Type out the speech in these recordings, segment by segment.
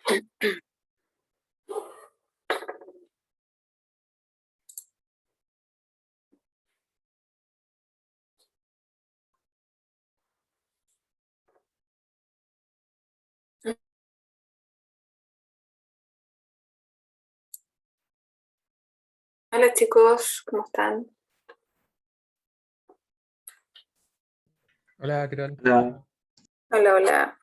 Hola chicos, ¿cómo están? Hola, ¿qué tal? Hola. Hola, hola.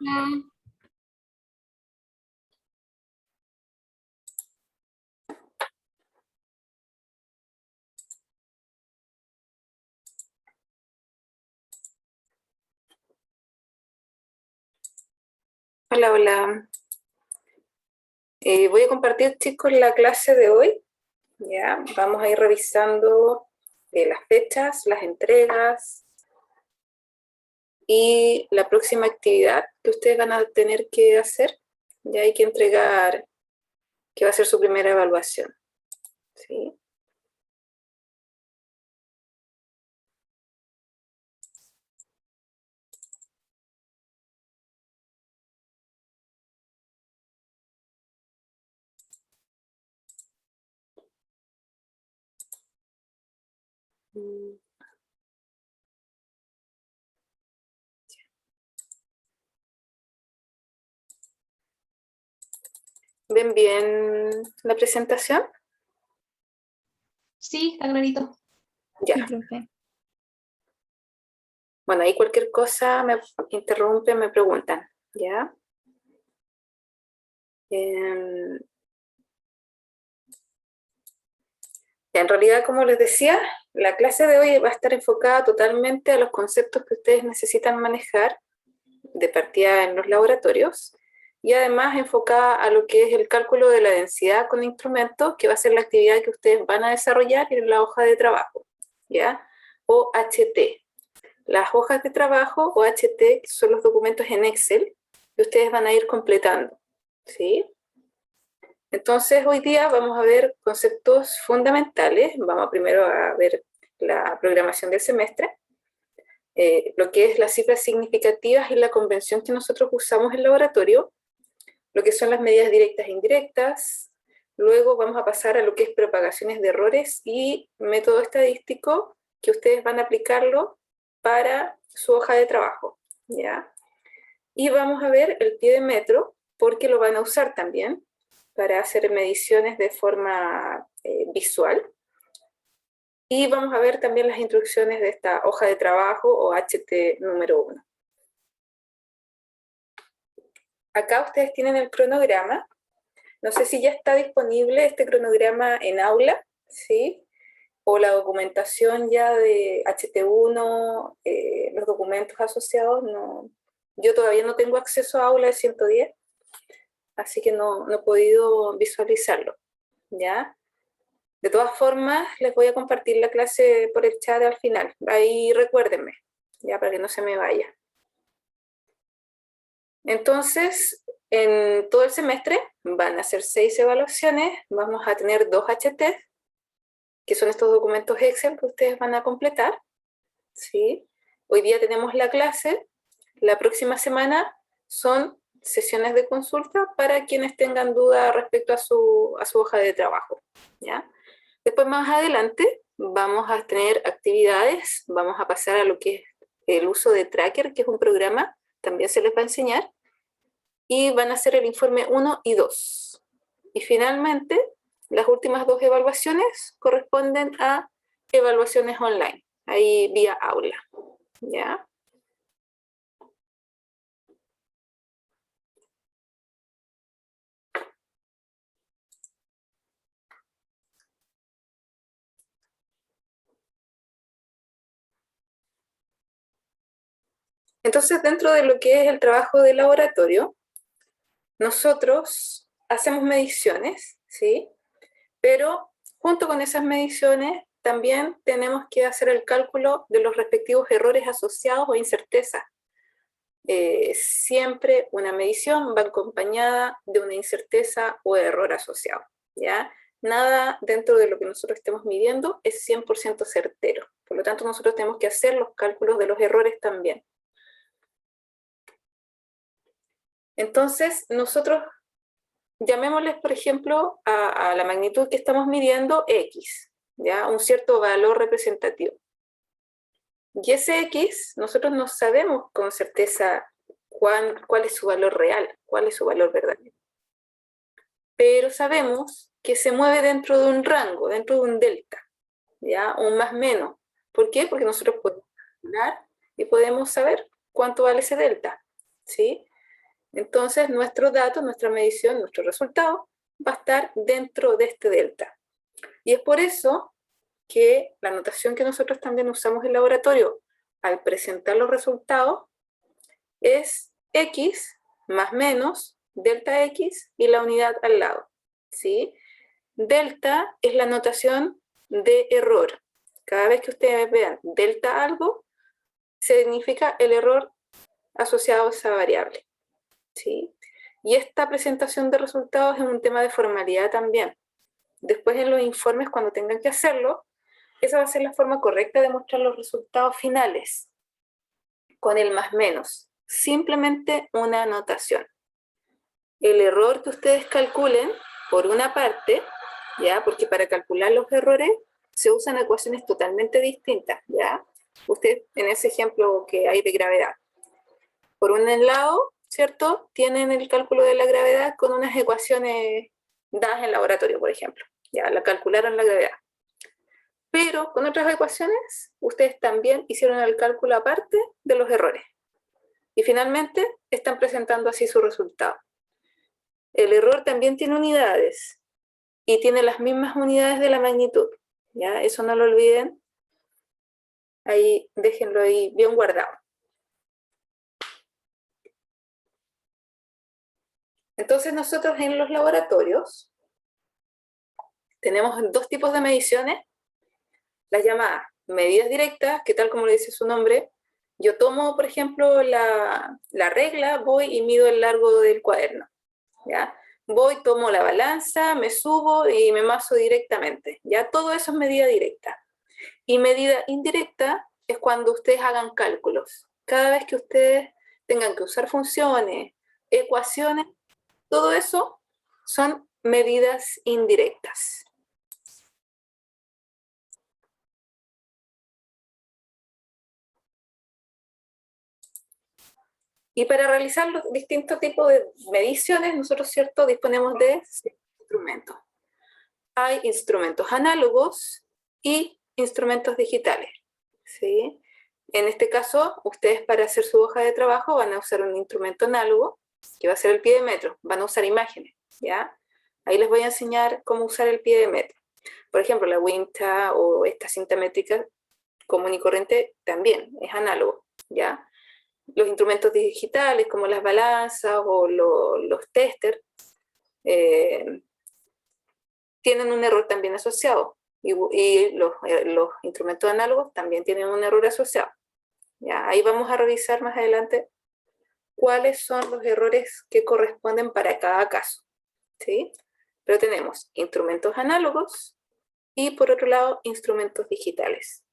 Hola, hola. Voy a compartir, chicos, la clase de hoy. Ya, vamos a ir revisando las fechas, las entregas y la próxima actividad que ustedes van a tener que hacer. Ya hay que entregar, que va a ser su primera evaluación. ¿Sí? ¿Ven bien la presentación? Sí, está clarito. Ya. Sí, profe. Bueno, ahí cualquier cosa me interrumpen, me preguntan. ¿Ya? En realidad, como les decía, la clase de hoy va a estar enfocada totalmente a los conceptos que ustedes necesitan manejar de partida en los laboratorios y además enfocada a lo que es el cálculo de la densidad con instrumentos, que va a ser la actividad que ustedes van a desarrollar en la hoja de trabajo, ¿ya? O HT. Las hojas de trabajo o HT son los documentos en Excel que ustedes van a ir completando, ¿sí? Entonces, hoy día vamos a ver conceptos fundamentales. Vamos primero a ver la programación del semestre, lo que es las cifras significativas y la convención que nosotros usamos en el laboratorio, lo que son las medidas directas e indirectas. Luego vamos a pasar a lo que es propagaciones de errores y método estadístico, que ustedes van a aplicarlo para su hoja de trabajo, ¿ya? Y vamos a ver el pie de metro, porque lo van a usar también para hacer mediciones de forma visual. Y vamos a ver también las instrucciones de esta hoja de trabajo o HT número 1. Acá ustedes tienen el cronograma. No sé si ya está disponible este cronograma en aula, ¿sí? O la documentación ya de HT1, los documentos asociados. No. Yo todavía no tengo acceso a aula de 110, así que no he podido visualizarlo, ¿ya? De todas formas, les voy a compartir la clase por el chat al final. Ahí recuérdenme, ya para que no se me vaya. Entonces, en todo el semestre van a ser 6 evaluaciones, vamos a tener 2 HT, que son estos documentos Excel que ustedes van a completar, ¿sí? Hoy día tenemos la clase, la próxima semana son sesiones de consulta para quienes tengan duda respecto a su hoja de trabajo, ¿ya? Después más adelante vamos a tener actividades, vamos a pasar a lo que es el uso de Tracker, que es un programa, también se les va a enseñar, y van a hacer el informe 1 y 2. Y finalmente, las últimas 2 evaluaciones corresponden a evaluaciones online, ahí vía aula, ¿ya? Entonces, dentro de lo que es el trabajo de laboratorio, nosotros hacemos mediciones, ¿sí? Pero junto con esas mediciones también tenemos que hacer el cálculo de los respectivos errores asociados o incertezas. Siempre una medición va acompañada de una incerteza o error asociado, ¿ya? Nada dentro de lo que nosotros estemos midiendo es 100% certero. Por lo tanto, nosotros tenemos que hacer los cálculos de los errores también. Entonces, nosotros llamémosles, por ejemplo, a la magnitud que estamos midiendo X, ¿ya? Un cierto valor representativo. Y ese X, nosotros no sabemos con certeza cuál es su valor real, cuál es su valor verdadero. Pero sabemos que se mueve dentro de un rango, dentro de un delta, ¿ya? Un más menos. ¿Por qué? Porque nosotros podemos calcular y podemos saber cuánto vale ese delta, ¿sí? Entonces, nuestro dato, nuestra medición, nuestro resultado va a estar dentro de este delta. Y es por eso que la notación que nosotros también usamos en laboratorio al presentar los resultados es X más menos delta X y la unidad al lado, ¿sí? Delta es la notación de error. Cada vez que ustedes vean delta algo, significa el error asociado a esa variable, ¿sí? Y esta presentación de resultados es un tema de formalidad también. Después en los informes, cuando tengan que hacerlo, esa va a ser la forma correcta de mostrar los resultados finales, con el más menos. Simplemente una anotación. El error que ustedes calculen, por una parte, ¿ya? Porque para calcular los errores se usan ecuaciones totalmente distintas, ¿ya? Ustedes, en ese ejemplo que hay de gravedad, por un lado, ¿cierto? Tienen el cálculo de la gravedad con unas ecuaciones dadas en laboratorio, por ejemplo. Ya la calcularon la gravedad. Pero con otras ecuaciones, ustedes también hicieron el cálculo aparte de los errores. Y finalmente están presentando así su resultado. El error también tiene unidades y tiene las mismas unidades de la magnitud. ¿Ya? Eso no lo olviden. Ahí, déjenlo ahí bien guardado. Entonces nosotros en los laboratorios tenemos dos tipos de mediciones. Las llamadas medidas directas, que tal como le dice su nombre, yo tomo, por ejemplo, la regla, voy y mido el largo del cuaderno. ¿Ya? Voy, tomo la balanza, me subo y me maso directamente. ¿Ya? Todo eso es medida directa. Y medida indirecta es cuando ustedes hagan cálculos. Cada vez que ustedes tengan que usar funciones, ecuaciones, todo eso son medidas indirectas. Y para realizar los distintos tipos de mediciones, nosotros, ¿cierto?, disponemos de instrumentos. Hay instrumentos análogos y instrumentos digitales, ¿sí? En este caso, ustedes para hacer su hoja de trabajo van a usar un instrumento análogo, que va a ser el pie de metro, van a usar imágenes, ¿ya? Ahí les voy a enseñar cómo usar el pie de metro. Por ejemplo, la WIMTA o esta cinta métrica común y corriente también es análogo, ¿ya? Los instrumentos digitales como las balanzas o los testers tienen un error también asociado y los instrumentos análogos también tienen un error asociado. ¿Ya? Ahí vamos a revisar más adelante cuáles son los errores que corresponden para cada caso, ¿sí? Pero tenemos instrumentos análogos y por otro lado instrumentos digitales.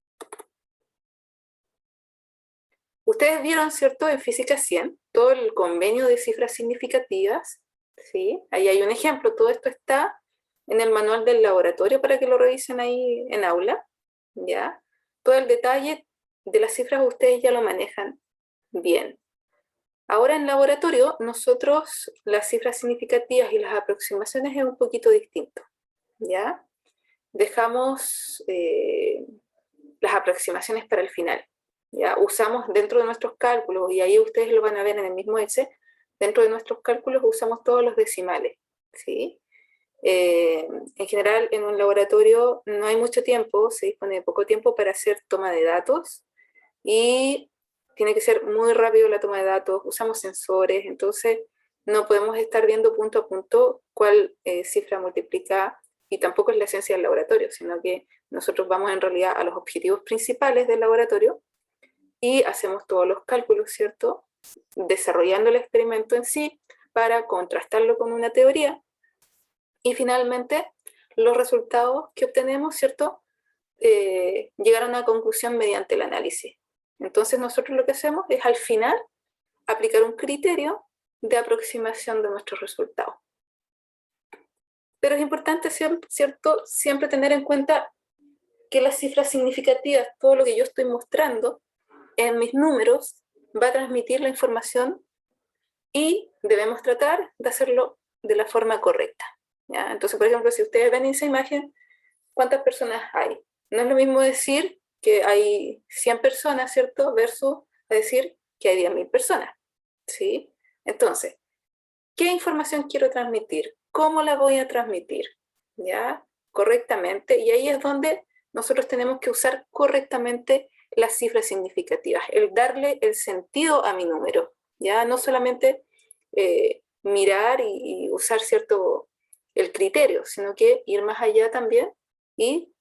Ustedes vieron, ¿cierto?, en Física 100, todo el convenio de cifras significativas, ¿sí? Ahí hay un ejemplo, todo esto está en el manual del laboratorio para que lo revisen ahí en aula, ¿ya? Todo el detalle de las cifras ustedes ya lo manejan bien. Ahora en laboratorio, nosotros las cifras significativas y las aproximaciones es un poquito distinto, ¿ya? Dejamos las aproximaciones para el final. ¿Ya? Usamos dentro de nuestros cálculos, y ahí ustedes lo van a ver en el mismo Excel, dentro de nuestros cálculos usamos todos los decimales, ¿sí? En general, en un laboratorio no hay mucho tiempo, se dispone de poco tiempo para hacer toma de datos, y tiene que ser muy rápido la toma de datos, usamos sensores, entonces no podemos estar viendo punto a punto cuál cifra multiplica, y tampoco es la esencia del laboratorio, sino que nosotros vamos en realidad a los objetivos principales del laboratorio, y hacemos todos los cálculos, ¿cierto? Desarrollando el experimento en sí para contrastarlo con una teoría y finalmente los resultados que obtenemos, ¿cierto? Llegar a una conclusión mediante el análisis. Entonces nosotros lo que hacemos es al final aplicar un criterio de aproximación de nuestros resultados. Pero es importante, ¿cierto?, siempre tener en cuenta que las cifras significativas, todo lo que yo estoy mostrando en mis números, va a transmitir la información y debemos tratar de hacerlo de la forma correcta, ¿ya? Entonces, por ejemplo, si ustedes ven esa imagen, ¿cuántas personas hay? No es lo mismo decir que hay 100 personas, ¿cierto?, versus decir que hay 10.000 personas, ¿sí? Entonces, ¿qué información quiero transmitir? ¿Cómo la voy a transmitir? ¿Ya? Correctamente. Y ahí es donde nosotros tenemos que usar correctamente las cifras significativas, el darle el sentido a mi número, ¿ya? No solamente mirar y usar cierto el criterio, sino que ir más allá también y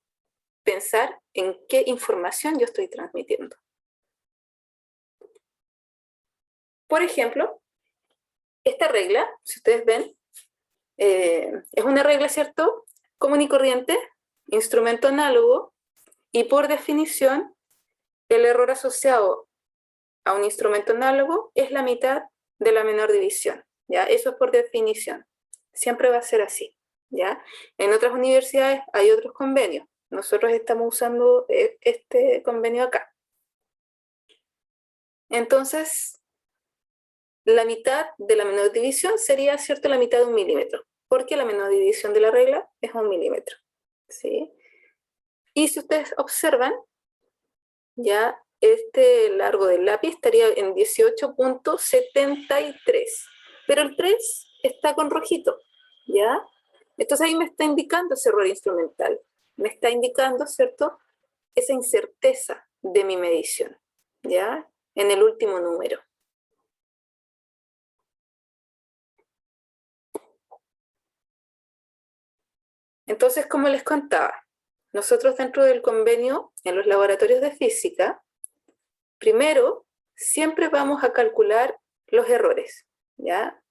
pensar en qué información yo estoy transmitiendo. Por ejemplo, esta regla, si ustedes ven, es una regla, ¿cierto?, común y corriente, instrumento análogo, y por definición, el error asociado a un instrumento análogo es la mitad de la menor división, ¿ya? Eso es por definición. Siempre va a ser así, ¿ya? En otras universidades hay otros convenios. Nosotros estamos usando este convenio acá. Entonces, la mitad de la menor división sería, ¿cierto?, la mitad de 1 milímetro, porque la menor división de la regla es 1 milímetro, ¿sí? Y si ustedes observan, ya este largo del lápiz estaría en 18.73, pero el 3 está con rojito, ¿ya? Entonces ahí me está indicando ese error instrumental, me está indicando, ¿cierto?, esa incerteza de mi medición, ¿ya?, en el último número. Entonces, como les contaba, nosotros dentro del convenio, en los laboratorios de física, primero, siempre vamos a calcular los errores, ¿ya?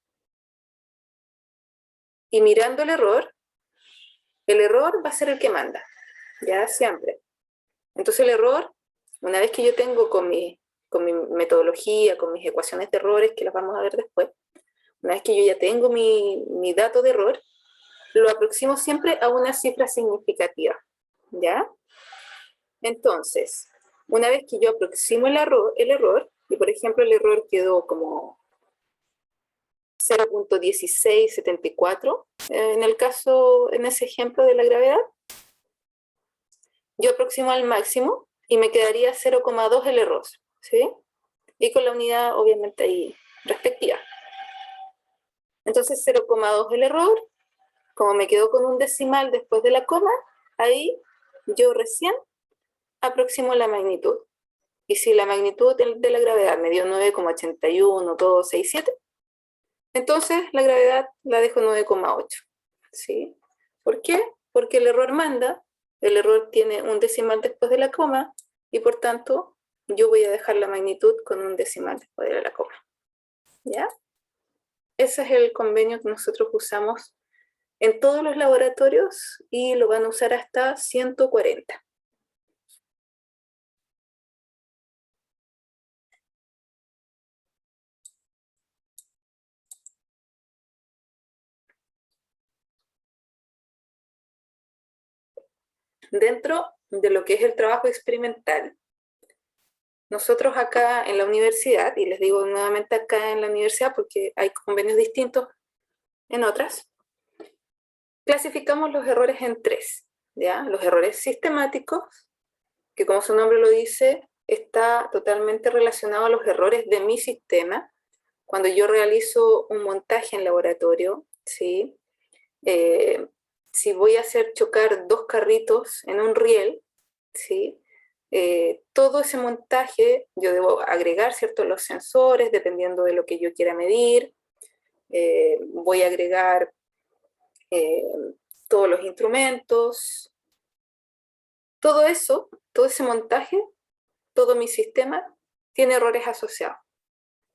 Y mirando el error va a ser el que manda, ¿ya? Siempre. Entonces el error, una vez que yo tengo con mi metodología, con mis ecuaciones de errores, que las vamos a ver después, una vez que yo ya tengo mi dato de error, lo aproximo siempre a una cifra significativa, ¿ya? Entonces, una vez que yo aproximo el error, y por ejemplo el error quedó como 0.1674, en el caso, en ese ejemplo de la gravedad, yo aproximo al máximo y me quedaría 0,2 el error, ¿sí? Y con la unidad obviamente ahí respectiva. Entonces 0,2 el error, como me quedo con un decimal después de la coma, ahí yo recién aproximo la magnitud. Y si la magnitud de la gravedad me dio 9,81267, entonces la gravedad la dejo 9,8. ¿Sí? ¿Por qué? Porque el error manda, el error tiene un decimal después de la coma, y por tanto yo voy a dejar la magnitud con un decimal después de la coma. ¿Ya? Ese es el convenio que nosotros usamos en todos los laboratorios y lo van a usar hasta 140. Dentro de lo que es el trabajo experimental, nosotros acá en la universidad, y les digo nuevamente acá en la universidad porque hay convenios distintos en otras, clasificamos los errores en 3, ¿ya? Los errores sistemáticos, que como su nombre lo dice, está totalmente relacionado a los errores de mi sistema. Cuando yo realizo un montaje en laboratorio, ¿sí? Si voy a hacer chocar 2 carritos en un riel, ¿sí? Todo ese montaje yo debo agregar, ¿cierto?, los sensores, dependiendo de lo que yo quiera medir. Voy a agregar todos los instrumentos. Todo eso, todo ese montaje, todo mi sistema tiene errores asociados,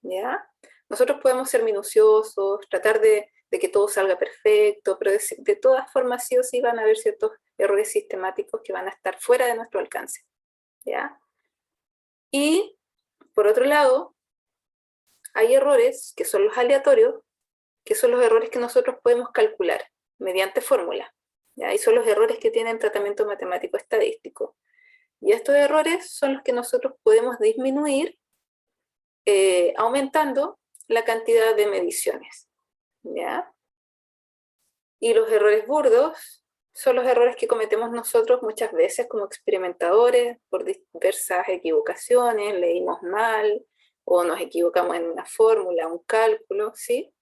¿ya? Nosotros podemos ser minuciosos, tratar de que todo salga perfecto, pero de todas formas sí o sí van a haber ciertos errores sistemáticos que van a estar fuera de nuestro alcance, ¿ya? Y, por otro lado, hay errores que son los aleatorios, que son los errores que nosotros podemos calcular, mediante fórmula. ¿Ya? Y son los errores que tienen tratamiento matemático estadístico. Y estos errores son los que nosotros podemos disminuir aumentando la cantidad de mediciones. ¿Ya? Y los errores burdos son los errores que cometemos nosotros muchas veces como experimentadores por diversas equivocaciones, leímos mal o nos equivocamos en una fórmula, un cálculo, ¿sí?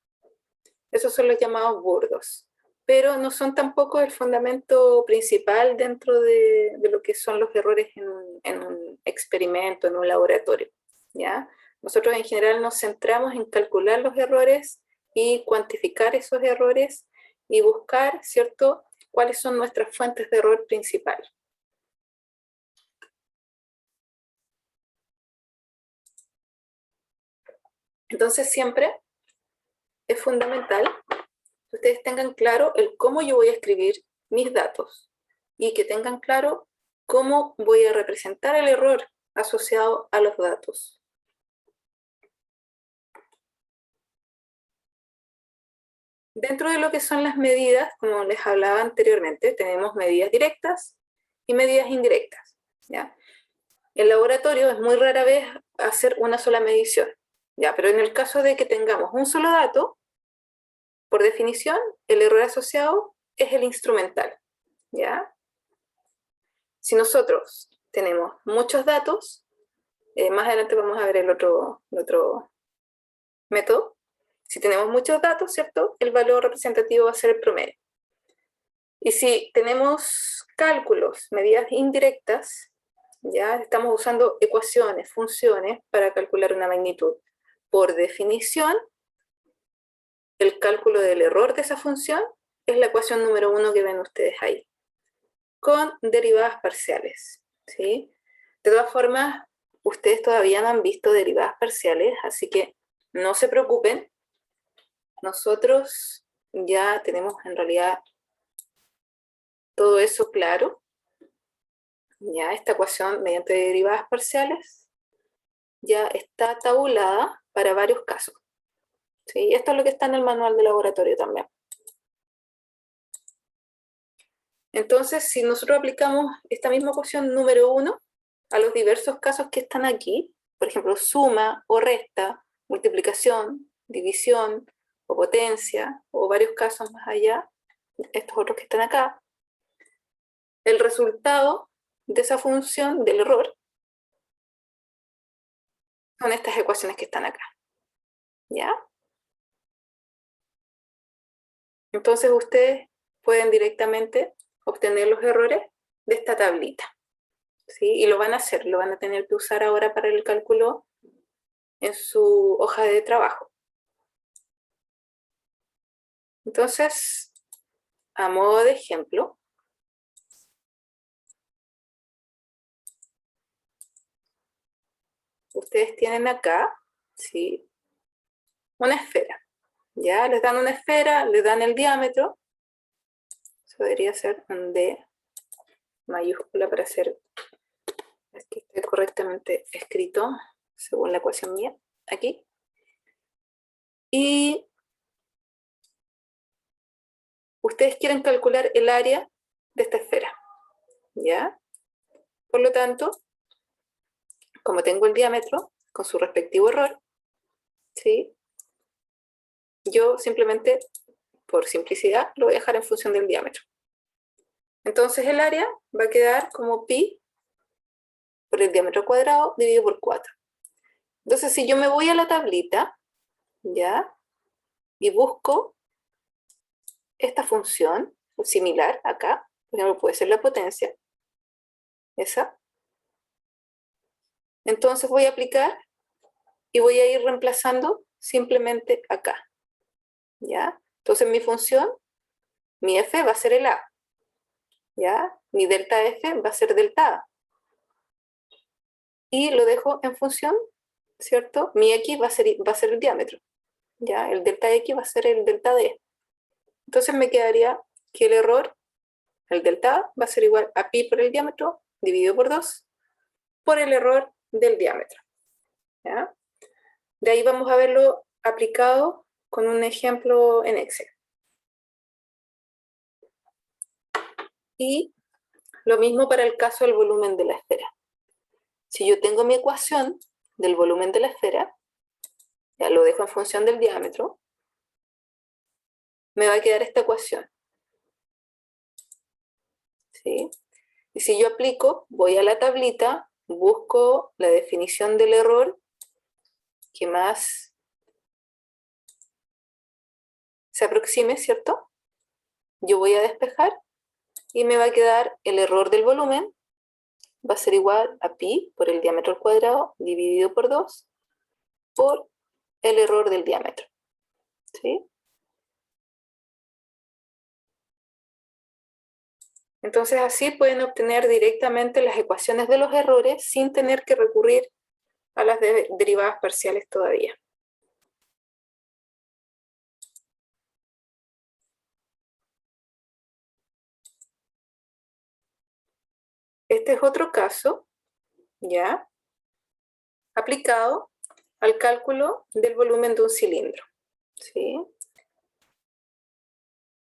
Esos son los llamados burdos, pero no son tampoco el fundamento principal dentro de lo que son los errores en un experimento, en un laboratorio, ¿ya? Nosotros en general nos centramos en calcular los errores y cuantificar esos errores y buscar, ¿cierto?, cuáles son nuestras fuentes de error principal. Entonces siempre es fundamental que ustedes tengan claro el cómo yo voy a escribir mis datos y que tengan claro cómo voy a representar el error asociado a los datos. Dentro de lo que son las medidas, como les hablaba anteriormente, tenemos medidas directas y medidas indirectas, ¿ya? En laboratorio es muy rara vez hacer una sola medición, ¿ya? Pero en el caso de que tengamos un solo dato, por definición, el error asociado es el instrumental, ¿ya? Si nosotros tenemos muchos datos, más adelante vamos a ver el otro método. Si tenemos muchos datos, ¿cierto? El valor representativo va a ser el promedio. Y si tenemos cálculos, medidas indirectas, ya estamos usando ecuaciones, funciones para calcular una magnitud. Por definición, el cálculo del error de esa función es la ecuación número 1 que ven ustedes ahí, con derivadas parciales, ¿sí? De todas formas, ustedes todavía no han visto derivadas parciales, así que no se preocupen. Nosotros ya tenemos en realidad todo eso claro. Ya esta ecuación mediante derivadas parciales ya está tabulada para varios casos. ¿Sí? Esto es lo que está en el manual de laboratorio también. Entonces, si nosotros aplicamos esta misma ecuación número 1 a los diversos casos que están aquí, por ejemplo, suma o resta, multiplicación, división o potencia, o varios casos más allá, estos otros que están acá, el resultado de esa función del error son estas ecuaciones que están acá. ¿Ya? Entonces ustedes pueden directamente obtener los errores de esta tablita, ¿sí? Y lo van a hacer, lo van a tener que usar ahora para el cálculo en su hoja de trabajo. Entonces, a modo de ejemplo, ustedes tienen acá, ¿sí?, una esfera. Ya les dan una esfera, les dan el diámetro. Eso debería ser un D mayúscula para hacer que esté correctamente escrito según la ecuación mía, aquí. Y ustedes quieren calcular el área de esta esfera, ¿ya? Por lo tanto, como tengo el diámetro con su respectivo error, ¿sí?, yo simplemente, por simplicidad, lo voy a dejar en función del diámetro. Entonces el área va a quedar como pi por el diámetro cuadrado dividido por 4. Entonces, si yo me voy a la tablita, ¿ya?, y busco esta función similar acá, por ejemplo, puede ser la potencia, esa. Entonces voy a aplicar y voy a ir reemplazando simplemente acá, ¿ya? Entonces mi función, mi f va a ser el a, ¿ya? Mi delta f va a ser delta a. Y lo dejo en función, ¿cierto? Mi x va a ser el diámetro, ¿ya? El delta x va a ser el delta d. Entonces me quedaría que el error, el delta a, va a ser igual a pi por el diámetro dividido por 2 por el error del diámetro, ¿ya? De ahí vamos a verlo aplicado con un ejemplo en Excel. Y lo mismo para el caso del volumen de la esfera. Si yo tengo mi ecuación del volumen de la esfera, ya lo dejo en función del diámetro, me va a quedar esta ecuación. ¿Sí? Y si yo aplico, voy a la tablita, busco la definición del error que más se aproxime, ¿cierto? Yo voy a despejar y me va a quedar el error del volumen, va a ser igual a pi por el diámetro al cuadrado dividido por 2 por el error del diámetro. ¿Sí? Entonces así pueden obtener directamente las ecuaciones de los errores sin tener que recurrir a las derivadas parciales todavía. Este es otro caso, ¿ya? Aplicado al cálculo del volumen de un cilindro. ¿Sí?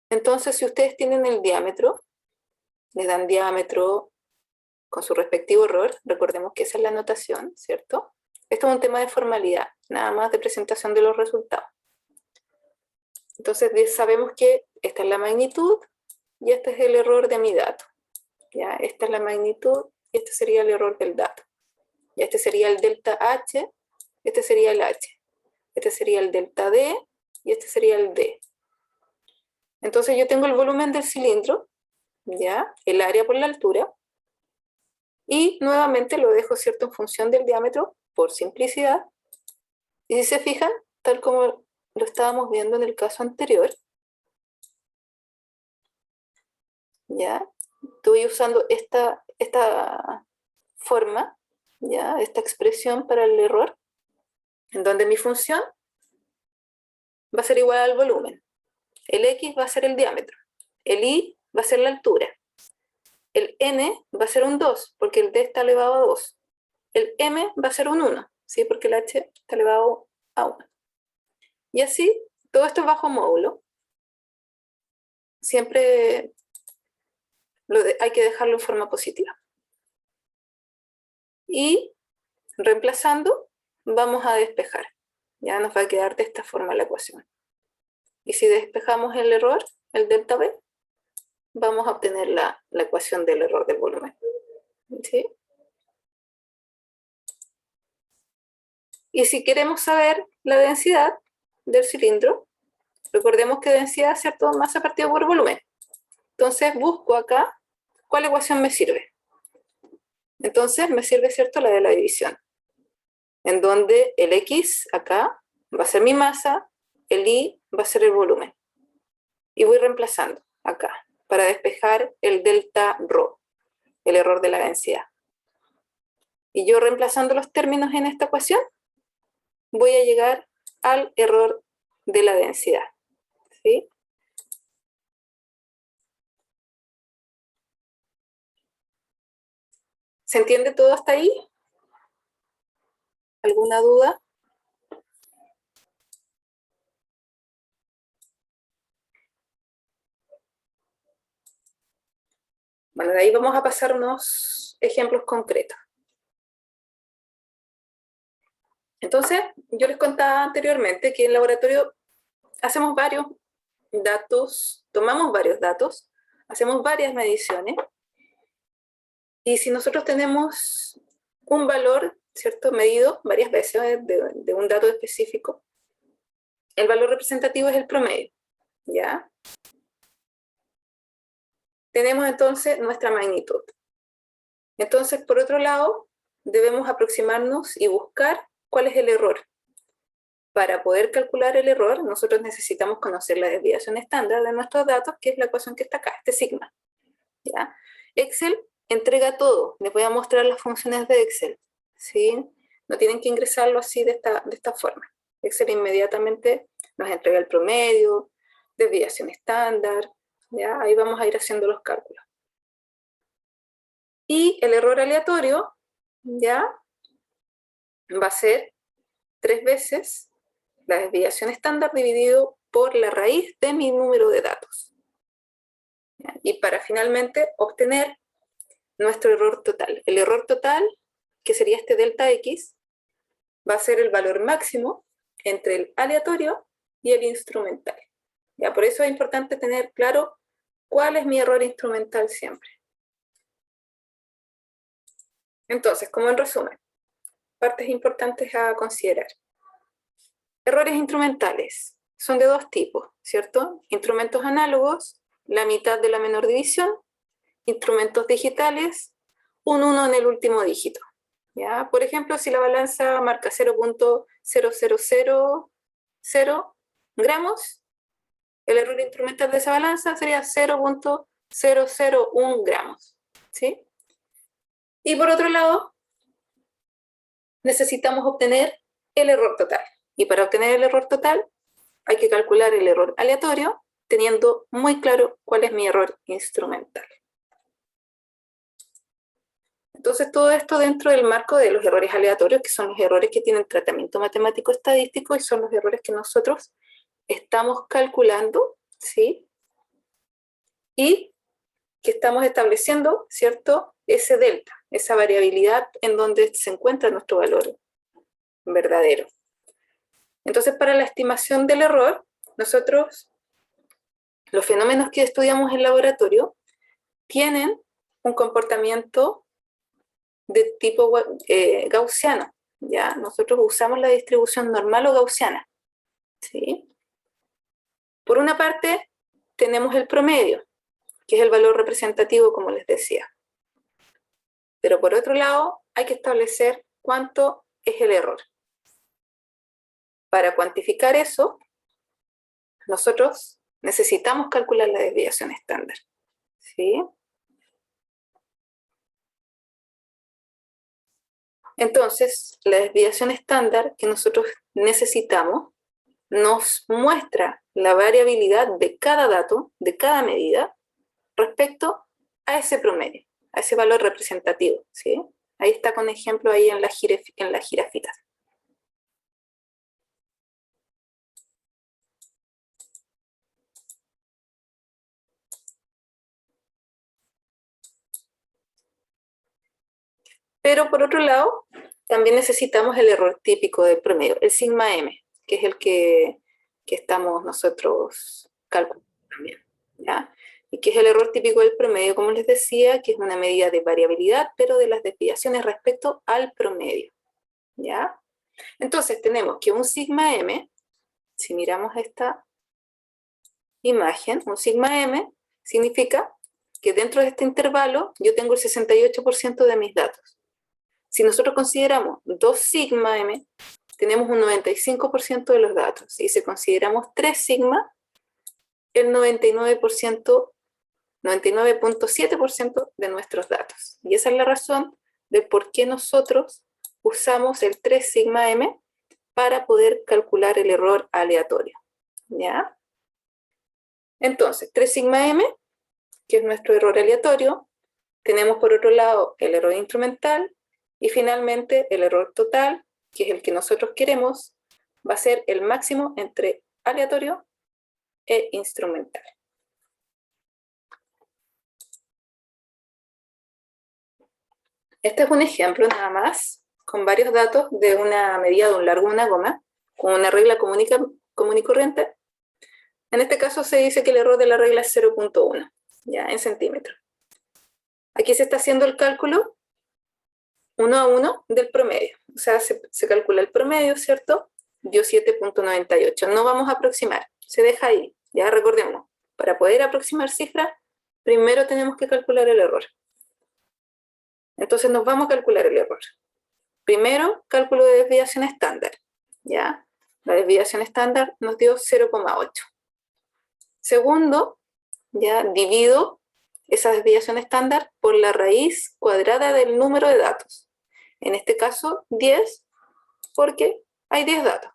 Entonces, si ustedes tienen el diámetro, les dan diámetro con su respectivo error, recordemos que esa es la notación, ¿cierto? Esto es un tema de formalidad, nada más de presentación de los resultados. Entonces, sabemos que esta es la magnitud y este es el error de mi dato. ¿Ya? Esta es la magnitud y este sería el error del dato. Y este sería el delta H, este sería el H. Este sería el delta D y este sería el D. Entonces yo tengo el volumen del cilindro, ¿ya? El área por la altura, y nuevamente lo dejo, ¿cierto?, en función del diámetro, por simplicidad. Y si se fijan, tal como lo estábamos viendo en el caso anterior, ¿ya? Estoy usando esta forma, ¿ya? Esta expresión para el error, en donde mi función va a ser igual al volumen. El X va a ser el diámetro, el Y va a ser la altura, el N va a ser un 2, porque el D está elevado a 2, el M va a ser un 1, ¿sí? Porque el H está elevado a 1. Y así, todo esto es bajo módulo. Siempre hay que dejarlo en forma positiva. Y reemplazando, vamos a despejar. Ya nos va a quedar de esta forma la ecuación. Y si despejamos el error, el delta B, vamos a obtener la ecuación del error del volumen. ¿Sí? Y si queremos saber la densidad del cilindro, recordemos que densidad es, ¿cierto?, masa partido por volumen. Entonces busco acá cuál ecuación me sirve. Entonces me sirve, ¿cierto?, la de la división, en donde el X acá va a ser mi masa, el Y va a ser el volumen. Y voy reemplazando acá para despejar el delta ρ, el error de la densidad. Y yo reemplazando los términos en esta ecuación, voy a llegar al error de la densidad. ¿Sí? ¿Se entiende todo hasta ahí? ¿Alguna duda? Bueno, de ahí vamos a pasar unos ejemplos concretos. Entonces, yo les contaba anteriormente que en el laboratorio hacemos varios datos, tomamos varios datos, hacemos varias mediciones, y si nosotros tenemos un valor, ¿cierto?, medido varias veces de un dato específico, el valor representativo es el promedio, ¿ya? Tenemos entonces nuestra magnitud. Entonces, por otro lado, debemos aproximarnos y buscar cuál es el error. Para poder calcular el error, nosotros necesitamos conocer la desviación estándar de nuestros datos, que es la ecuación que está acá, este sigma. ¿Ya? Excel entrega todo. Les voy a mostrar las funciones de Excel. ¿Sí? No tienen que ingresarlo así de esta forma. Excel inmediatamente nos entrega el promedio, desviación estándar. ¿Ya? Ahí vamos a ir haciendo los cálculos. Y el error aleatorio, ¿ya?, va a ser 3 veces la desviación estándar dividido por la raíz de mi número de datos. Y para finalmente obtener nuestro error total. El error total, que sería este delta X, va a ser el valor máximo entre el aleatorio y el instrumental. ¿Ya? Por eso es importante tener claro cuál es mi error instrumental siempre. Entonces, como en resumen, partes importantes a considerar. Errores instrumentales son de dos tipos, ¿cierto? Instrumentos análogos, la mitad de la menor división, instrumentos digitales, un 1 en el último dígito. ¿Ya? Por ejemplo, si la balanza marca 0.0000 gramos, el error instrumental de esa balanza sería 0.001 gramos. ¿Sí? Y por otro lado, necesitamos obtener el error total. Y para obtener el error total, hay que calcular el error aleatorio, teniendo muy claro cuál es mi error instrumental. Entonces, todo esto dentro del marco de los errores aleatorios, que son los errores que tienen tratamiento matemático estadístico y son los errores que nosotros estamos calculando, ¿sí? Y que estamos estableciendo, ¿cierto? Ese delta, esa variabilidad en donde se encuentra nuestro valor verdadero. Entonces, para la estimación del error, nosotros, los fenómenos que estudiamos en laboratorio, tienen un comportamiento de tipo gaussiano, ¿ya? Nosotros usamos la distribución normal o gaussiana, ¿sí? Por una parte, tenemos el promedio, que es el valor representativo, como les decía. Pero por otro lado, hay que establecer cuánto es el error. Para cuantificar eso, nosotros necesitamos calcular la desviación estándar, ¿sí? Entonces, la desviación estándar que nosotros necesitamos nos muestra la variabilidad de cada dato, de cada medida, respecto a ese promedio, a ese valor representativo, ¿sí? Ahí está con ejemplo ahí en la jirafita. Pero por otro lado, también necesitamos el error típico del promedio, el sigma m, que es el que estamos nosotros calculando también, ¿ya? Y que es el error típico del promedio, como les decía, que es una medida de variabilidad, pero de las desviaciones respecto al promedio, ¿ya? Entonces tenemos que un sigma m, si miramos esta imagen, un sigma m significa que dentro de este intervalo yo tengo el 68% de mis datos. Si nosotros consideramos 2 sigma m, tenemos un 95% de los datos. Y si consideramos 3 sigma, el 99.7% de nuestros datos. Y esa es la razón de por qué nosotros usamos el 3 sigma m para poder calcular el error aleatorio. ¿Ya? Entonces, 3 sigma m, que es nuestro error aleatorio, tenemos por otro lado el error instrumental, y finalmente el error total, que es el que nosotros queremos, va a ser el máximo entre aleatorio e instrumental. Este es un ejemplo nada más, con varios datos de una medida de un largo de una goma, con una regla común y corriente. En este caso se dice que el error de la regla es 0.1, ya en centímetros. Aquí se está haciendo el cálculo 1 a 1 del promedio. O sea, se calcula el promedio, ¿cierto? Dio 7.98. No vamos a aproximar, se deja ahí. Ya recordemos, para poder aproximar cifras, primero tenemos que calcular el error. Entonces nos vamos a calcular el error. Primero, cálculo de desviación estándar. ¿Ya? La desviación estándar nos dio 0.8. Segundo, ya divido esa desviación estándar por la raíz cuadrada del número de datos. En este caso, 10, porque hay 10 datos.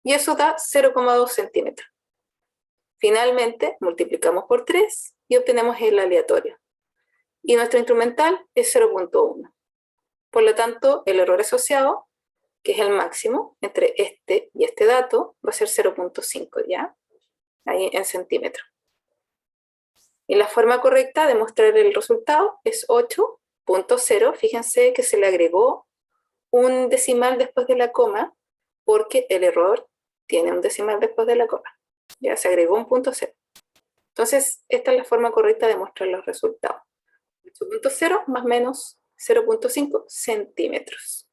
Y eso da 0.2 centímetros. Finalmente, multiplicamos por 3 y obtenemos el aleatorio. Y nuestro instrumental es 0.1. Por lo tanto, el error asociado, que es el máximo entre este y este dato, va a ser 0.5, ¿ya? Ahí en centímetros. Y la forma correcta de mostrar el resultado es 8.0. Fíjense que se le agregó un decimal después de la coma, porque el error tiene un decimal después de la coma. Ya se agregó un punto cero. Entonces, esta es la forma correcta de mostrar los resultados. 8.0 más menos 0.5 centímetros.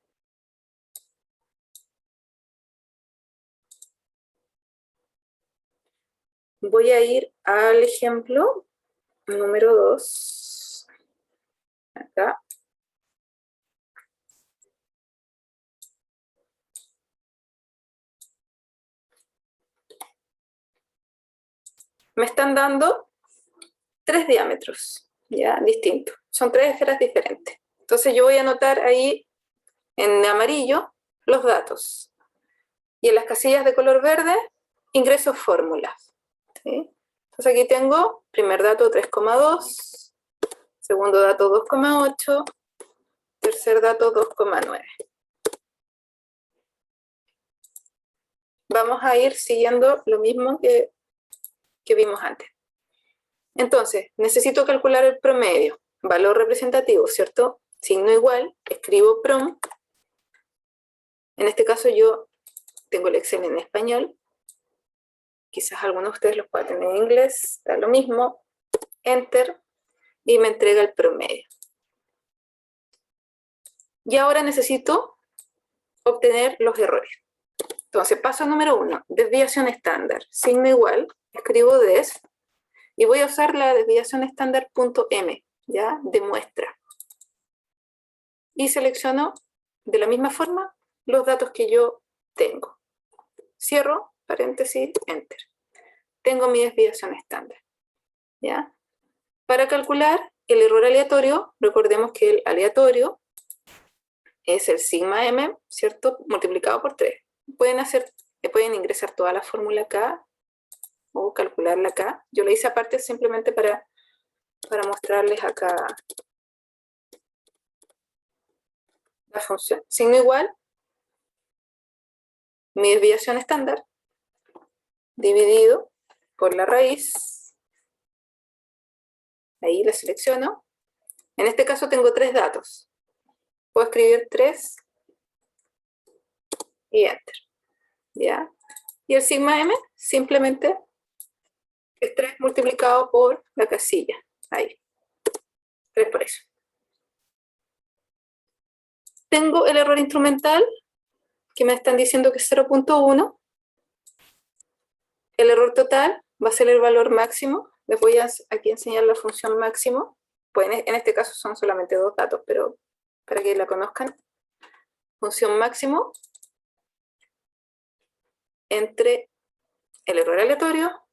Voy a ir al ejemplo número 2. Acá. Me están dando 3 diámetros, ya, distintos. Son 3 esferas diferentes. Entonces yo voy a anotar ahí en amarillo los datos. Y en las casillas de color verde ingreso fórmulas. ¿Sí? Entonces aquí tengo primer dato 3,2, segundo dato 2,8, tercer dato 2,9. Vamos a ir siguiendo lo mismo que vimos antes. Entonces, necesito calcular el promedio, valor representativo, ¿cierto? Signo igual, escribo prom. En este caso yo tengo el Excel en español. Quizás algunos de ustedes los puedan tener en inglés, da lo mismo. Enter, y me entrega el promedio. Y ahora necesito obtener los errores. Entonces, paso número 1, desviación estándar. Signo igual, escribo des, y voy a usar la desviación estándar .m, ¿ya? De muestra. Y selecciono de la misma forma los datos que yo tengo. Cierro, paréntesis, enter. Tengo mi desviación estándar, ¿ya? Para calcular el error aleatorio, recordemos que el aleatorio es el sigma m, ¿cierto? Multiplicado por 3. Pueden ingresar toda la fórmula acá o calcularla acá. Yo la hice aparte simplemente para mostrarles acá la función. Signo igual, mi desviación estándar, dividido por la raíz. Ahí la selecciono. En este caso tengo 3 datos. Puedo escribir 3 y enter. ¿Ya? Y el sigma m simplemente es 3 multiplicado por la casilla. Ahí. 3 por eso. Tengo el error instrumental, que me están diciendo que es 0.1. El error total va a ser el valor máximo. Les voy a aquí enseñar la función máximo. Pues en este caso son solamente 2 datos, pero para que la conozcan. Función máximo entre el error aleatorio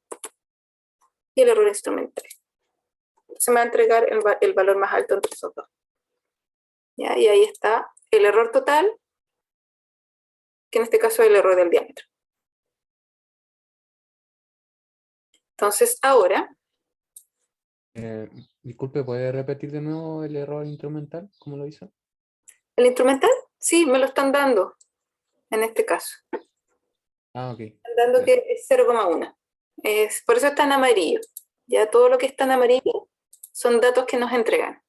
y el error instrumental. Se me va a entregar el valor más alto entre esos dos. ¿Ya? Y ahí está el error total, que en este caso es el error del diámetro. Entonces ahora... Disculpe, ¿puede repetir de nuevo el error instrumental? ¿Cómo lo hizo? ¿El instrumental? Sí, me lo están dando en este caso. Ah, ok. Están dando que es 0,1. Por eso está en amarillo. Ya todo lo que está en amarillo son datos que nos entregan.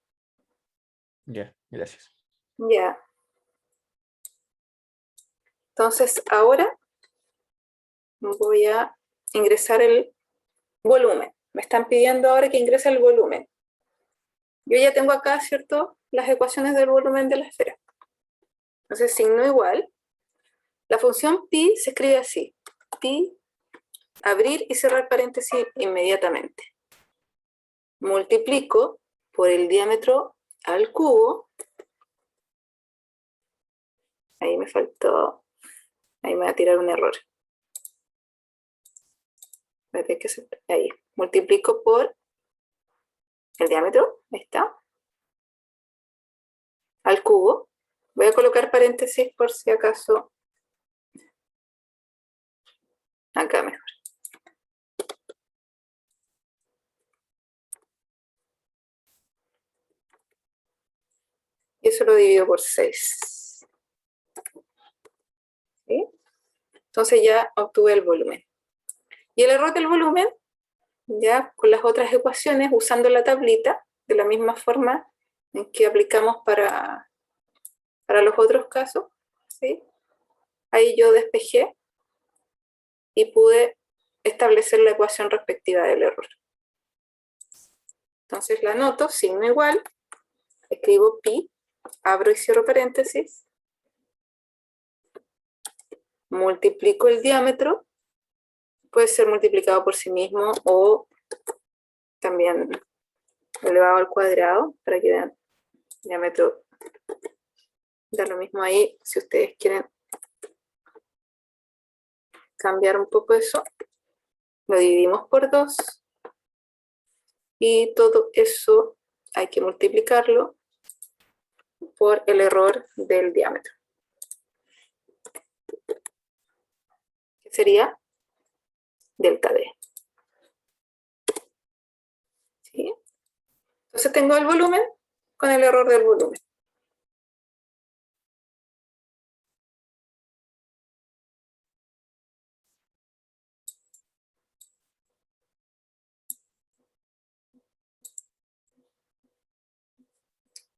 Ya, gracias. Ya. Entonces ahora voy a ingresar el volumen. Me están pidiendo ahora que ingrese el volumen. Yo ya tengo acá, ¿cierto?, las ecuaciones del volumen de la esfera. Entonces, signo igual. La función pi se escribe así. Pi, abrir y cerrar paréntesis inmediatamente. Multiplico por el diámetro al cubo. Ahí me faltó. Ahí me va a tirar un error. Ahí. Multiplico por el diámetro. Ahí está. Al cubo. Voy a colocar paréntesis por si acaso. Acá mejor. Y eso lo divido por 6. ¿Sí? Entonces ya obtuve el volumen. Y el error del volumen ya con las otras ecuaciones usando la tablita, de la misma forma en que aplicamos para los otros casos, ¿sí? Ahí yo despejé y pude establecer la ecuación respectiva del error. Entonces la anoto, signo igual, escribo pi, abro y cierro paréntesis, multiplico el diámetro, puede ser multiplicado por sí mismo o también elevado al cuadrado para que vean diámetro. Da lo mismo ahí si ustedes quieren cambiar un poco eso. Lo dividimos por 2 y todo eso hay que multiplicarlo por el error del diámetro, que sería delta D. ¿Sí? Entonces tengo el volumen con el error del volumen.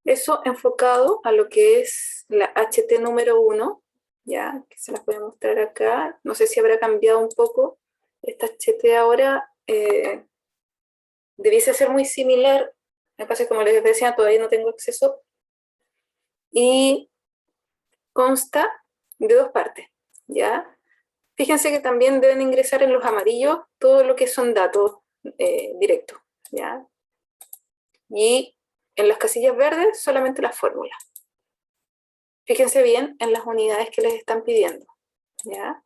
Eso enfocado a lo que es la HT número 1, ya, que se las voy a mostrar acá. No sé si habrá cambiado un poco. Esta HT ahora debiese ser muy similar. Me pasa que, como les decía, todavía no tengo acceso. Y consta de 2 partes, ¿ya? Fíjense que también deben ingresar en los amarillos todo lo que son datos directos, ¿ya? Y en las casillas verdes solamente las fórmulas. Fíjense bien en las unidades que les están pidiendo, ¿ya?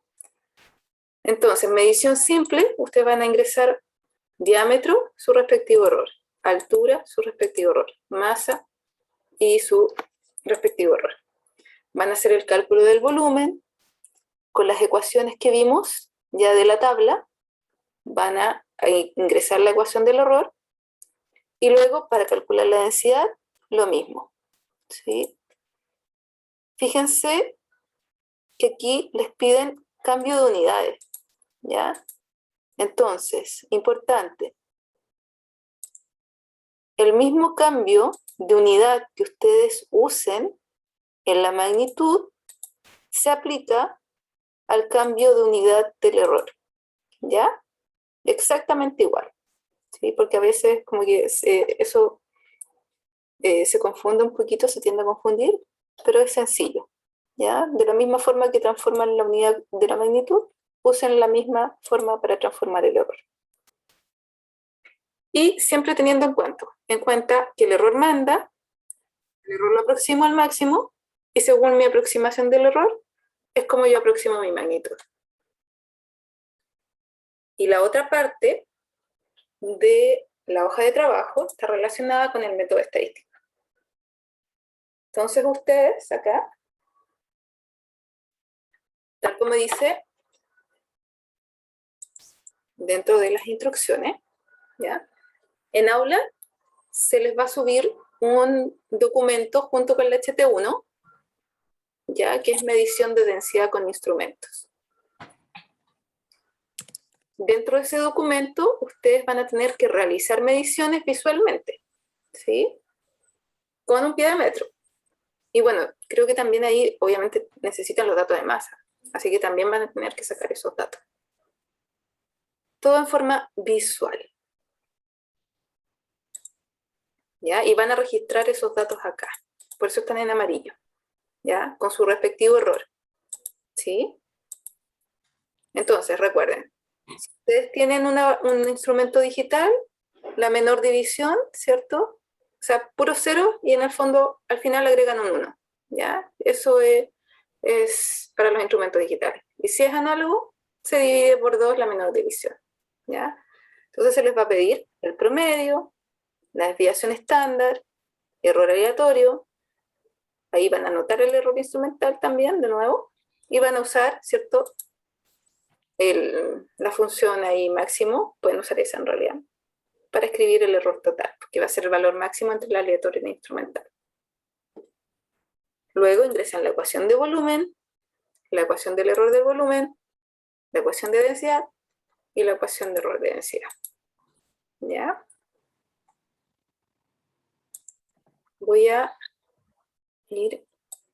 Entonces, medición simple, ustedes van a ingresar diámetro, su respectivo error, altura, su respectivo error, masa y su respectivo error. Van a hacer el cálculo del volumen con las ecuaciones que vimos ya de la tabla, van a ingresar la ecuación del error y luego para calcular la densidad, lo mismo, ¿sí? Fíjense que aquí les piden cambio de unidades, ¿ya? Entonces, importante, el mismo cambio de unidad que ustedes usen en la magnitud se aplica al cambio de unidad del error, ¿ya? Exactamente igual, ¿sí? Porque a veces como que eso se confunde un poquito, se tiende a confundir, pero es sencillo, ¿ya? De la misma forma que transforman la unidad de la magnitud, usen la misma forma para transformar el error. Y siempre teniendo en cuenta que el error manda, el error lo aproximo al máximo, y según mi aproximación del error, es como yo aproximo mi magnitud. Y la otra parte de la hoja de trabajo está relacionada con el método estadístico. Entonces ustedes acá, tal como dice dentro de las instrucciones, ¿ya? En aula se les va a subir un documento junto con la HT1, ¿ya? Que es medición de densidad con instrumentos. Dentro de ese documento, ustedes van a tener que realizar mediciones visualmente, ¿sí? Con un piedrametro. Y bueno, creo que también ahí obviamente necesitan los datos de masa, así que también van a tener que sacar esos datos. Todo en forma visual, ¿ya? Y van a registrar esos datos acá, por eso están en amarillo, ¿ya? Con su respectivo error, ¿sí? Entonces, recuerden, si ustedes tienen un instrumento digital, la menor división, ¿cierto? O sea, puro cero y en el fondo al final agregan un 1, ¿ya? Eso es para los instrumentos digitales. Y si es análogo, se divide por 2 la menor división, ¿ya? Entonces se les va a pedir el promedio, la desviación estándar, error aleatorio, ahí van a anotar el error instrumental también, de nuevo, y van a usar, ¿cierto? La función ahí máximo, pueden usar esa en realidad, para escribir el error total, porque va a ser el valor máximo entre el aleatorio y el instrumental. Luego ingresan la ecuación de volumen, la ecuación del error de volumen, la ecuación de densidad y la ecuación de error de densidad. ¿Ya? Voy a ir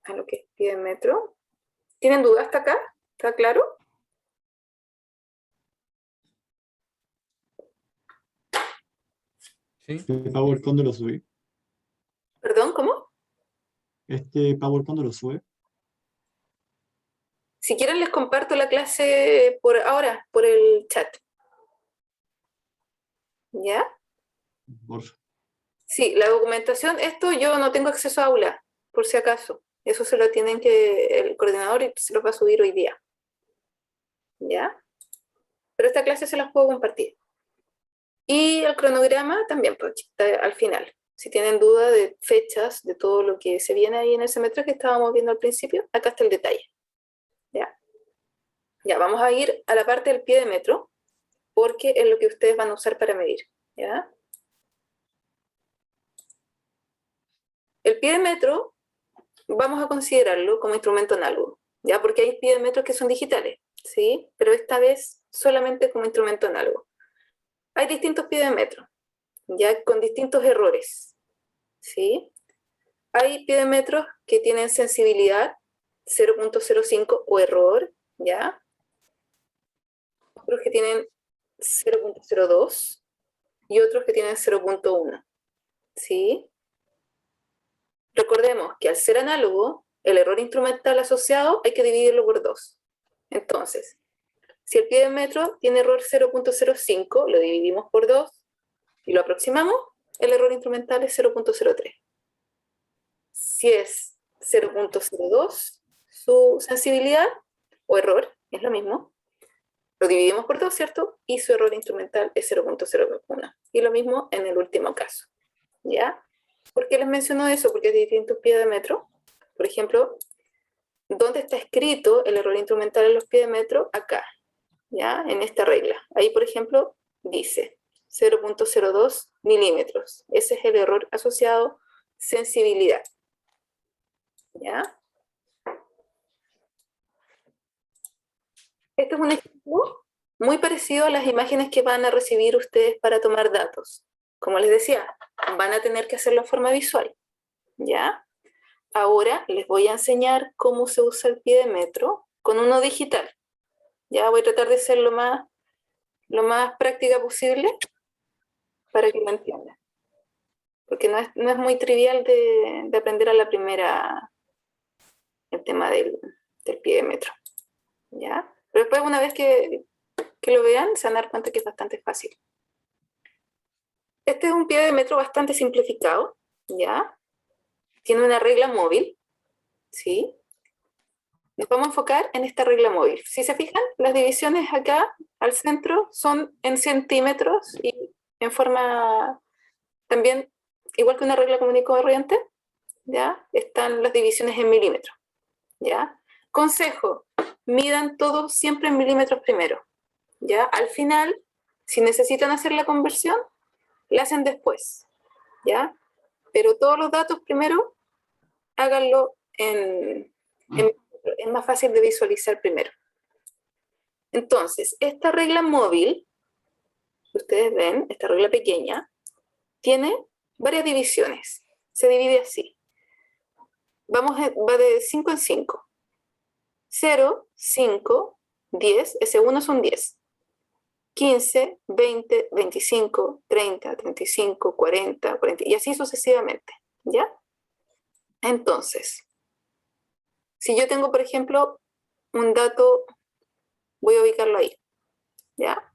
a lo que es pie de metro. ¿Tienen dudas hasta acá? ¿Está claro? Sí, Este Power, ¿cuándo lo sube? ¿Perdón? ¿Cómo? Este Power, ¿cuándo lo sube? Si quieren les comparto la clase por ahora, por el chat. ¿Ya? Por Sí, la documentación, esto yo no tengo acceso a aula, por si acaso. Eso se lo tienen que, el coordinador se los va a subir hoy día. ¿Ya? Pero esta clase se las puedo compartir. Y el cronograma también, pues, está al final. Si tienen duda de fechas, de todo lo que se viene ahí en el semestre que estábamos viendo al principio, acá está el detalle. ¿Ya? Ya, vamos a ir a la parte del pie de metro, porque es lo que ustedes van a usar para medir. ¿Ya? El pie de metro vamos a considerarlo como instrumento análogo, ¿ya? Porque hay pie de metro que son digitales, ¿sí? Pero esta vez solamente como instrumento análogo. Hay distintos pie de metro, ya con distintos errores, ¿sí? Hay pie de metros que tienen sensibilidad 0.05 o error, ¿ya? Otros que tienen 0.02 y otros que tienen 0.1, ¿sí? Recordemos que al ser análogo, el error instrumental asociado hay que dividirlo por 2. Entonces, si el pie de metro tiene error 0.05, lo dividimos por 2 y lo aproximamos, el error instrumental es 0.03. Si es 0.02, su sensibilidad o error es lo mismo, lo dividimos por 2, ¿cierto? Y su error instrumental es 0.01. Y lo mismo en el último caso, ¿ya? ¿Por qué les menciono eso? Porque hay distintos pies de metro. Por ejemplo, ¿dónde está escrito el error instrumental en los pies de metro? Acá, ¿ya? En esta regla. Ahí, por ejemplo, dice 0.02 milímetros. Ese es el error asociado sensibilidad, ¿ya? Este es un ejemplo muy parecido a las imágenes que van a recibir ustedes para tomar datos. Como les decía, van a tener que hacerlo en forma visual, ¿ya? Ahora les voy a enseñar cómo se usa el pie de metro con uno digital. Ya voy a tratar de ser lo más práctica posible para que lo entiendan. Porque no es muy trivial de aprender a la primera el tema del pie de metro. ¿Ya? Pero después, una vez que lo vean, se van a dar cuenta que es bastante fácil. Este es un pie de metro bastante simplificado, ¿ya? Tiene una regla móvil, ¿sí? Nos vamos a enfocar en esta regla móvil. Si se fijan, las divisiones acá al centro son en centímetros y en forma también, igual que una regla común y corriente, ¿ya? Están las divisiones en milímetros, ¿ya? Consejo, midan todo siempre en milímetros primero, ¿ya? Al final, si necesitan hacer la conversión, la hacen después, ¿ya? Pero todos los datos primero, háganlo es más fácil de visualizar primero. Entonces, esta regla móvil, que ustedes ven, esta regla pequeña, tiene varias divisiones. Se divide así. Va de 5 en 5. 0, 5, 10, ese 1 son 10. 15, 20, 25, 30, 35, 40, 40, y así sucesivamente, ¿ya? Entonces, si yo tengo, por ejemplo, un dato, voy a ubicarlo ahí, ¿ya?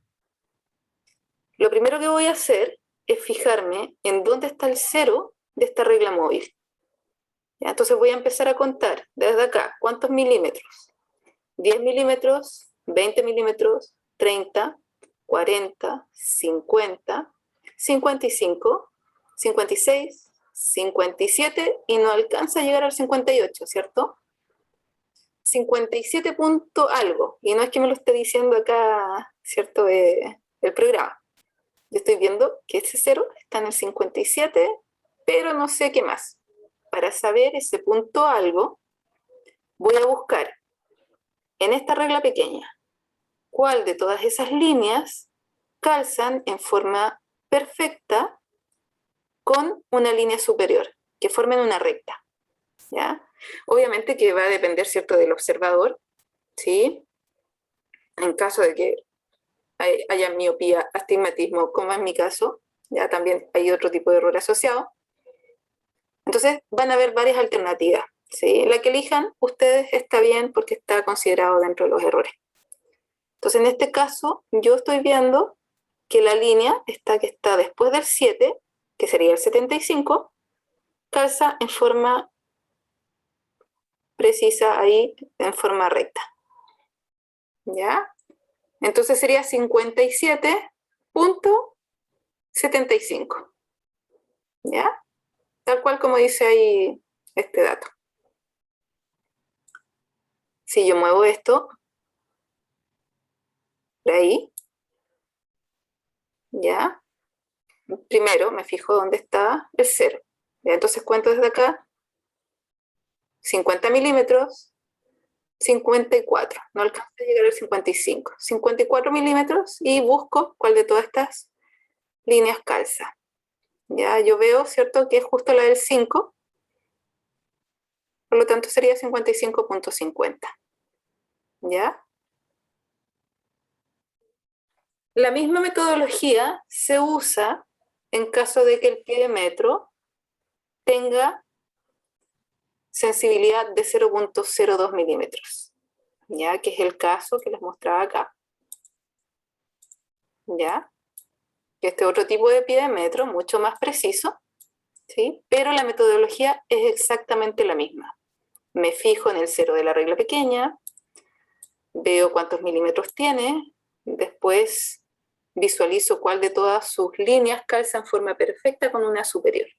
Lo primero que voy a hacer es fijarme en dónde está el 0 de esta regla móvil. ¿Ya? Entonces voy a empezar a contar desde acá, ¿cuántos milímetros? 10 milímetros, 20 milímetros, 30, 40, 50, 55, 56, 57 y no alcanza a llegar al 58, ¿cierto? 57 punto algo, y no es que me lo esté diciendo acá, ¿cierto? El programa. Yo estoy viendo que ese 0 está en el 57, pero no sé qué más. Para saber ese punto algo, voy a buscar en esta regla pequeña cuál de todas esas líneas calzan en forma perfecta con una línea superior, que formen una recta, ¿ya? Obviamente que va a depender, ¿cierto?, del observador, ¿sí? En caso de que haya miopía, astigmatismo, como en mi caso, ya también hay otro tipo de error asociado. Entonces van a haber varias alternativas, ¿sí? La que elijan ustedes está bien porque está considerado dentro de los errores. Entonces en este caso yo estoy viendo que la línea que está después del 7, que sería el 75, calza en forma precisa ahí, en forma recta. ¿Ya? Entonces sería 57.75. ¿Ya? Tal cual como dice ahí este dato. Si yo muevo esto por ahí, ¿ya? Primero me fijo dónde está el 0. ¿Ya? Entonces cuento desde acá 50 milímetros, 54. No alcanza a llegar al 55. 54 milímetros y busco cuál de todas estas líneas calza. Ya yo veo, ¿cierto?, que es justo la del 5, por lo tanto sería 55.50. ¿Ya? La misma metodología se usa en caso de que el pie de metro tenga sensibilidad de 0.02 milímetros, ¿ya? Que es el caso que les mostraba acá. ¿Ya? Este otro tipo de pie de metro, mucho más preciso, ¿sí? Pero la metodología es exactamente la misma. Me fijo en el 0 de la regla pequeña, veo cuántos milímetros tiene, después visualizo cuál de todas sus líneas calza en forma perfecta con una superior.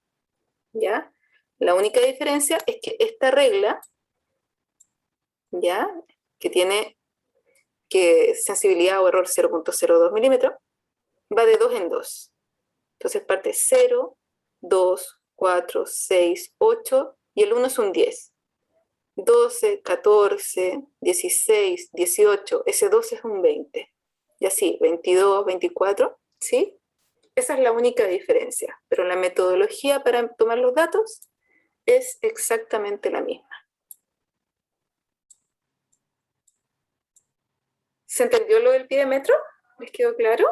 ¿Ya? La única diferencia es que esta regla, ¿ya?, que tiene sensibilidad o error 0.02 milímetros, va de 2 en 2. Entonces parte 0, 2, 4, 6, 8 y el 1 es un 10. 12, 14, 16, 18, ese 12 es un 20. Y así, 22, 24, ¿sí? Esa es la única diferencia, pero la metodología para tomar los datos es exactamente la misma. ¿Se entendió lo del pie de metro? ¿Les quedó claro?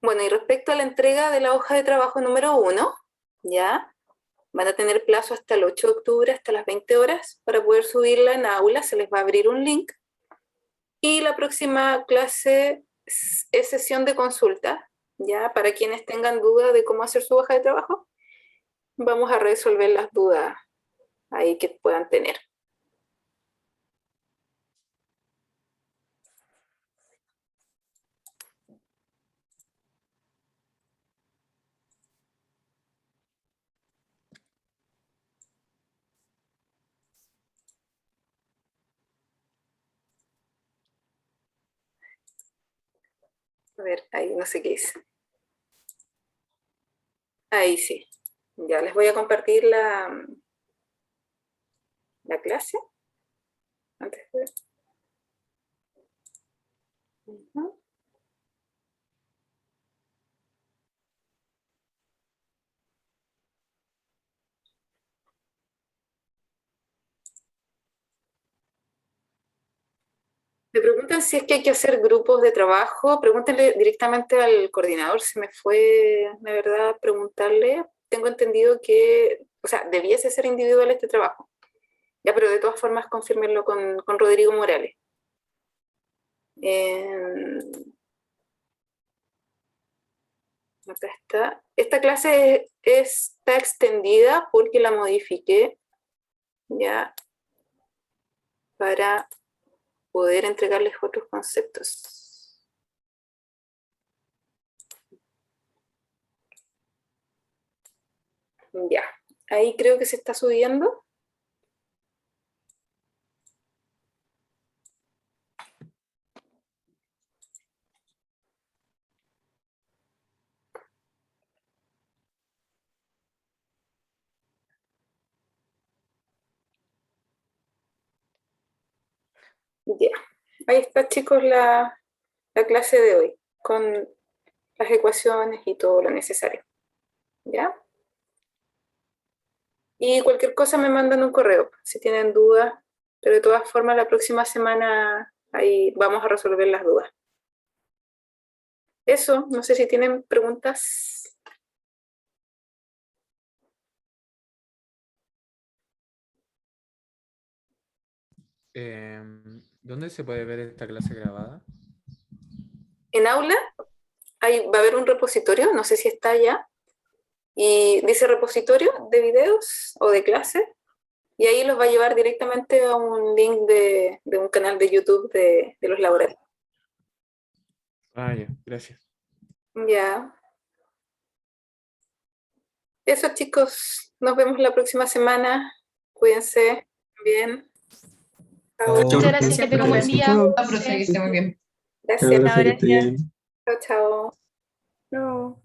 Bueno, y respecto a la entrega de la hoja de trabajo número 1, ¿ya? Van a tener plazo hasta el 8 de octubre, hasta las 20 horas, para poder subirla en aula. Se les va a abrir un link. Y la próxima clase es sesión de consulta, ¿ya? Para quienes tengan dudas de cómo hacer su hoja de trabajo, vamos a resolver las dudas ahí que puedan tener. A ver, ahí no sé qué dice. Ahí sí. Ya les voy a compartir la clase. Antes de... Me preguntan si es que hay que hacer grupos de trabajo. Pregúntenle directamente al coordinador. Se me fue, de verdad, preguntarle. Tengo entendido que, o sea, debiese ser individual este trabajo. Ya, pero de todas formas, confírmenlo con Rodrigo Morales. Acá está. Esta clase está extendida porque la modifiqué ya para poder entregarles otros conceptos. Ya, ahí creo que se está subiendo. Ya. Ahí está, chicos, la clase de hoy, con las ecuaciones y todo lo necesario. ¿Ya? Y cualquier cosa me mandan un correo si tienen dudas, pero de todas formas la próxima semana ahí vamos a resolver las dudas. Eso, no sé si tienen preguntas. ¿Dónde se puede ver esta clase grabada? En aula va a haber un repositorio, no sé si está allá, y dice repositorio de videos o de clases, y ahí los va a llevar directamente a un link de un canal de YouTube de los laboratorios. Ah, ya, gracias. Ya. Eso, chicos, nos vemos la próxima semana. Cuídense bien. Chao. Muchas gracias, que tenga un buen día. Chao. Profe, que esté muy bien. Gracias. Chao, que esté Gracias. bien. Chao, chao. No.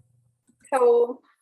Chao.